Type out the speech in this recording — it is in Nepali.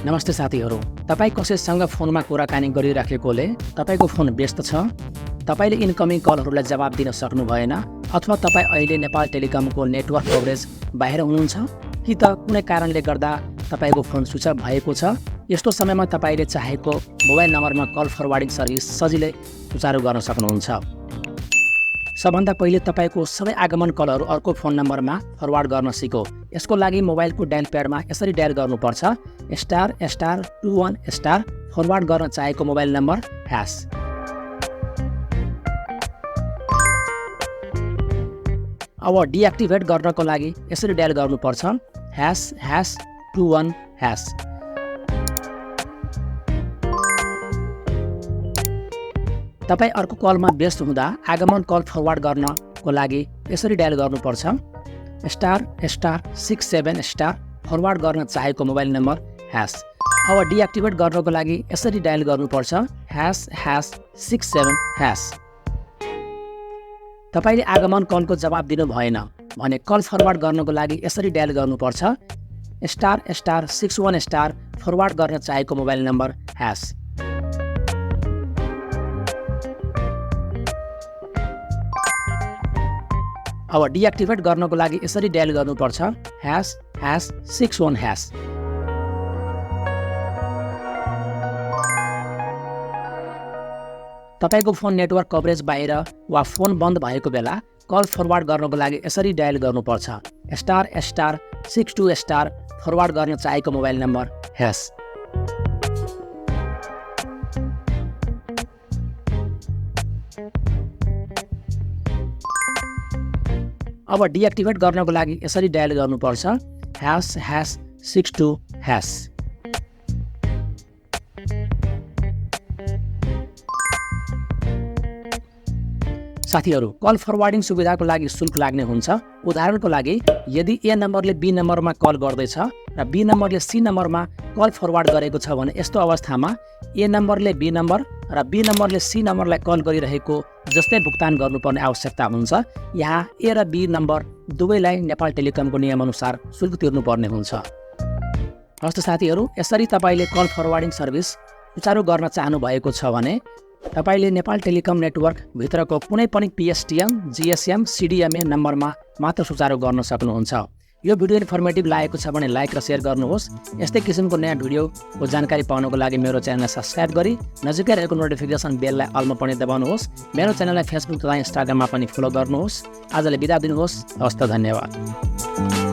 नमस्ते साथीहरू, तपाईँ कसैसँग फोनमा कुराकानी गरिराखेकोले तपाईँको फोन व्यस्त छ, तपाईँले इन्कमिङ कलहरूलाई जवाब दिन सक्नु भएन, अथवा तपाईँ अहिले नेपाल टेलिकमको नेटवर्क कभरेज बाहिर हुनुहुन्छ कि त कुनै कारणले गर्दा तपाईँको फोन स्विच अफ भएको छ। यस्तो समयमा तपाईँले चाहेको मोबाइल नम्बरमा कल फरवार्डिङ सर्भिस सजिलै सुचारू गर्न सक्नुहुन्छ। सबभन्दा पहिले तपाईँको सबै आगमन कलहरू अर्को फोन नम्बरमा फरवार्ड गर्न सिकौँ। यसको लागि मोबाइलको डायल प्याडमा यसरी डायल गर्नुपर्छ ***21* फरवार्ड गर्न चाहेको मोबाइल नम्बर #। अब डिएक्टिभेट गर्नको लागि यसरी डायल गर्नुपर्छ ##21#। तपाईँ अर्को कलमा व्यस्त हुँदा आगमन कल फरवार्ड गर्नको लागि यसरी डायल गर्नुपर्छ ***67# फरवार्ड गर्न चाहेको मोबाइल नम्बर #। अब डिएक्टिभेट गर्नको लागि यसरी डायल गर्नुपर्छ ##67#। तपाईँले आगमन कलको जवाब दिनु भएन भने कल फरवार्ड गर्नको लागि यसरी डायल गर्नुपर्छ ***61# फरवार्ड गर्न चाहेको मोबाइल नम्बर #। अब डिएक्टिभेट गर्नको लागि यसरी डायल गर्नुपर्छ ##61#। तपाईँको फोन नेटवर्क कभरेज बाहिर वा फोन बन्द भएको बेला कल फरवार्ड गर्नको लागि यसरी डायल गर्नुपर्छ ***62# फरवार्ड गर्न चाहेको मोबाइल नम्बर #। अब डिएक्टिभेट गर्नको लागि यसरी डायल गर्नुपर्छ ##62#। साथीहरू, कल फरवार्डिङ सुविधाको लागि शुल्क लाग्ने हुन्छ। उदाहरणको लागि यदि ए नम्बरले बी नम्बरमा कल गर्दैछ र बी नम्बरले सी नम्बरमा कल फरवार्ड गरेको छ भने यस्तो अवस्थामा ए नम्बरले बी नम्बर र बी नम्बरले सी नम्बरलाई कल गरिरहेको जस्तै भुक्तान गर्नुपर्ने आवश्यकता हुन्छ। यहाँ ए र बी नम्बर दुवैलाई नेपाल टेलिकमको नियमअनुसार शुल्क तिर्नुपर्ने हुन्छ। हस्त साथीहरू, यसरी तपाईँले कल फरवार्डिङ सर्भिस सुचारू गर्न चाहनु भएको छ भने तपाईँले नेपाल टेलिकम नेटवर्क भित्रको कुनै पनि PSTN, GSM, CDMA नम्बरमा मात्र सुचारू गर्न सक्नुहुन्छ। यो भिडियो इन्फर्मेटिभ लागेको छ भने लाइक र सेयर गर्नुहोस्। यस्तै किसिमको नयाँ भिडियोको जानकारी पाउनको लागि मेरो च्यानललाई सब्स्क्राइब गरी नजिकै रहेको नोटिफिकेसन बेललाई अलमा पनि दबाउनुहोस्। मेरो च्यानललाई फेसबुक तथा इन्स्टाग्राममा पनि फलो गर्नुहोस्। आजलाई बिदा दिनुहोस्। हस्त, धन्यवाद।